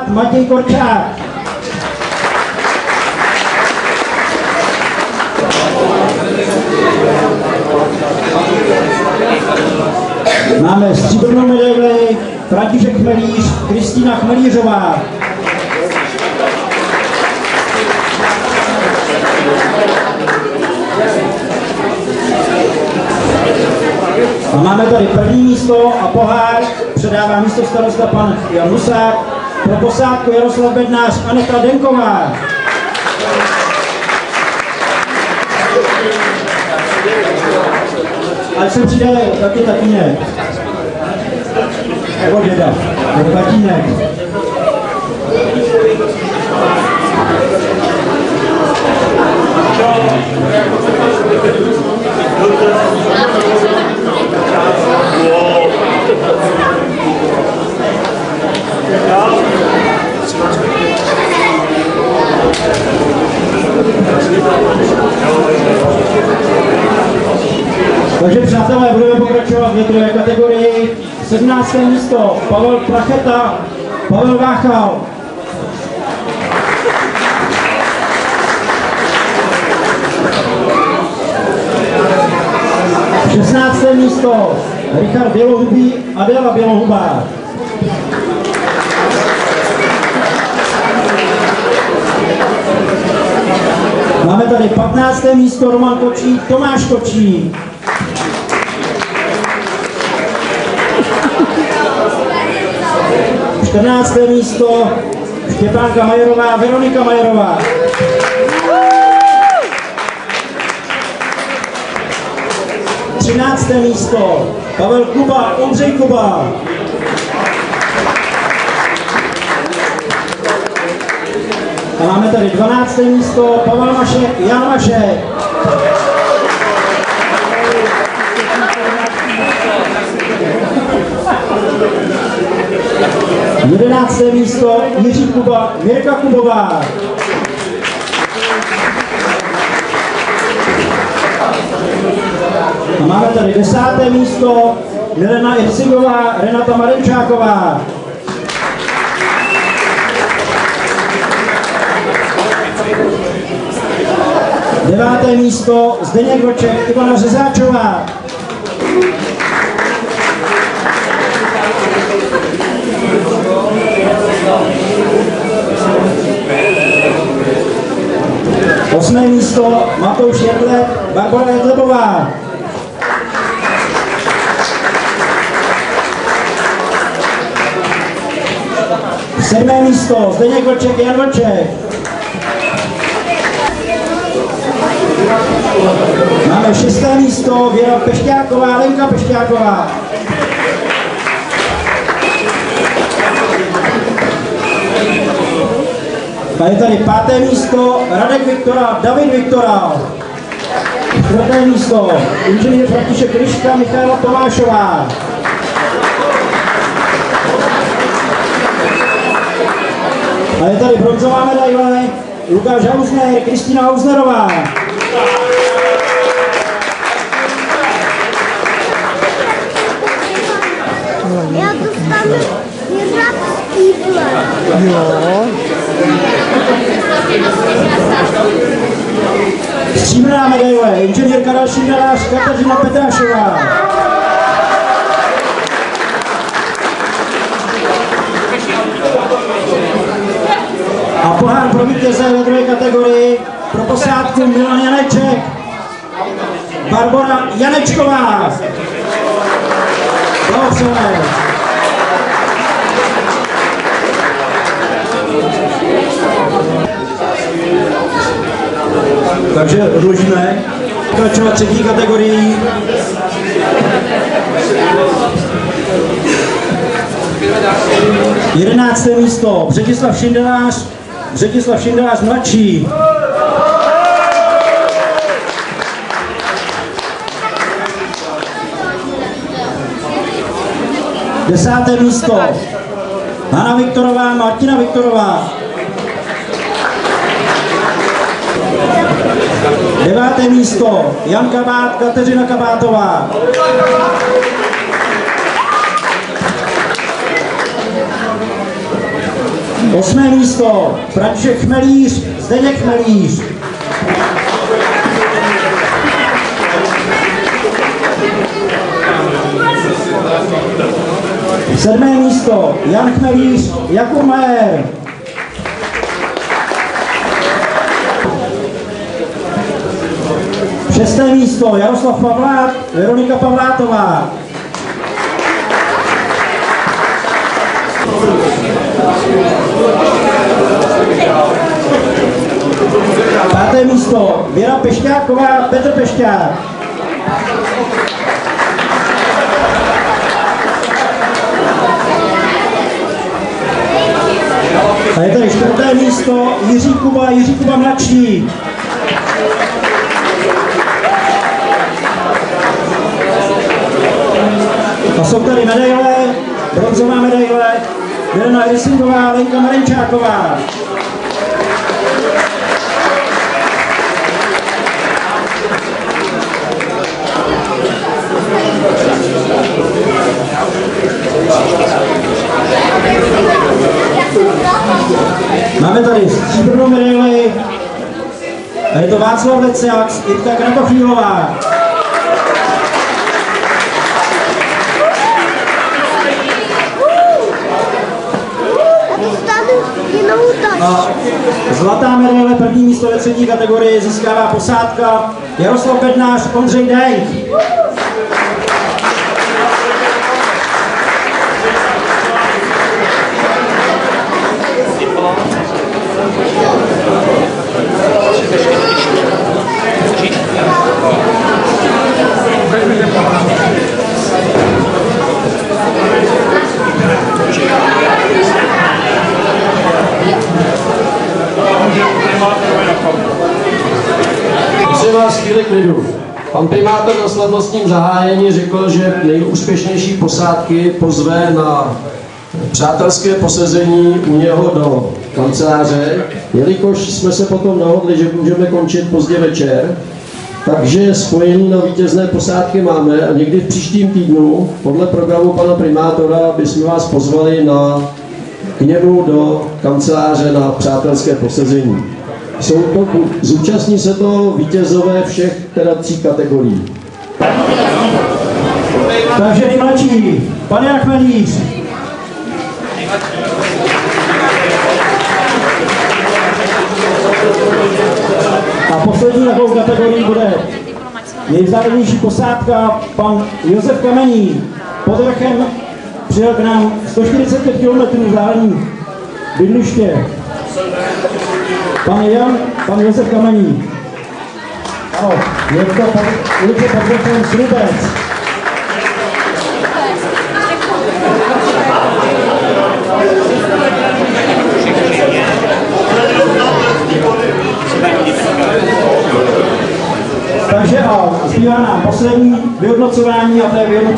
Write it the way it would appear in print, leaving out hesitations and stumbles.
Matěj Korčák. Máme stříbrnou medaili František Chmelíř, Kristýna Chmelířová. A máme tady první místo a pohár předává místo starosta pan Jan Husák, pro posádku Jaroslav Bednář, Aneta Denková. Ať se přijde taky tatínek. Nebo děda, nebo tatínek. Takže přátelé, budeme pokračovat v věkové kategorii. 17. místo Pavel Placheta, Pavel Váchal. 16. místo Richard Bělohubý, Adéla Bělohubá. 15. místo Roman Kočí, Tomáš Kočí. - 14. místo Štěpánka Majerová, Veronika Majerová. 13. místo Pavel Kuba, Ondřej Kuba. 12. máme tady 12. místo Pavel Mašek, Jan Mašek. 11. místo Jiří Kuba, Mirka Kubová. 10. máme tady 10. místo Milena Irsigová, Renata Marenčáková. 9. místo Zdeněk Vlček, Ivana Řezáčová. 8. místo Matouš Jedle, Barbara Jedlebová. 7. místo Zdeněk Vlček, Jan Vlček. Máme 6. místo Věra Pešťáková, Lenka Pešťáková. 5. je tady 5. místo Radek Viktora, David Viktora. 4. místo inženýr František Ryška, Michaela Tomášová. 5. je tady bronzová medaile Lukáš Hausner, Kristýna Hausnerová. Já dostanu pirátský plech. Jo. Stříbrná medaile inženýr Karel Šindelář, Kateřina Petrášová. A pohár pro vítěze ve druhé kategorii pro posádku Milan Janeček, Barbora Janečková. Blahopřejeme. Takže odložíme. Pokračovat třetí kategorii. Jedenácté místo Břetislav Šindelář mladší. 10. místo Hana Viktorová, Martina Viktorová. 9. místo Jan Kabát, Kateřina Kabátová. 10. 8. místo František Chmelíř, Zdeněk Chmelíř. 7. místo Jan Chmelíř, Jakub Majer. 6. místo Jaroslav Pavlát, Veronika Pavlátová. 5. místo Věra Pešťáková, Petr Pešťák. 4. místo Jiří Kuba mladší. 'A jsou tady medaile, bronzová medaile, Milena Erisingová, Lenka Marenčáková. 'Máme tady stříbrnou medaili a je to Václav Leciak, Jitka Kratochvílová. 'A zlatá medaile, 1. místo ve 3. kategorii získává posádka Jaroslav Bednář, Ondřej Dejch. Prosím vás, chvíli klidu. Pan primátor na slavnostním zahájení řekl, že nejúspěšnější posádky pozve na přátelské posezení u něho do kanceláře, jelikož jsme se potom dohodli, že můžeme končit pozdě večer, takže spojení na vítězné posádky máme a někdy v příštím týdnu, podle programu pana primátora, bychom vás pozvali k němu do kanceláře na přátelské posezení. Zúčastní se to vítězové všech teda 3 kategorií. Takže nejmladší, pan Jan Chmelíř. A poslední takovou kategorii bude nejvzdálenější posádka, pan Josef Kamenný. Pod vrchem přijel k nám 145 km vzdálený bydliště. Pan Josef Kamenný. Ano, je to ulice pod vrchem Srubec. Takže a zbývá nám poslední vyhodnocování a to je vyhodnocování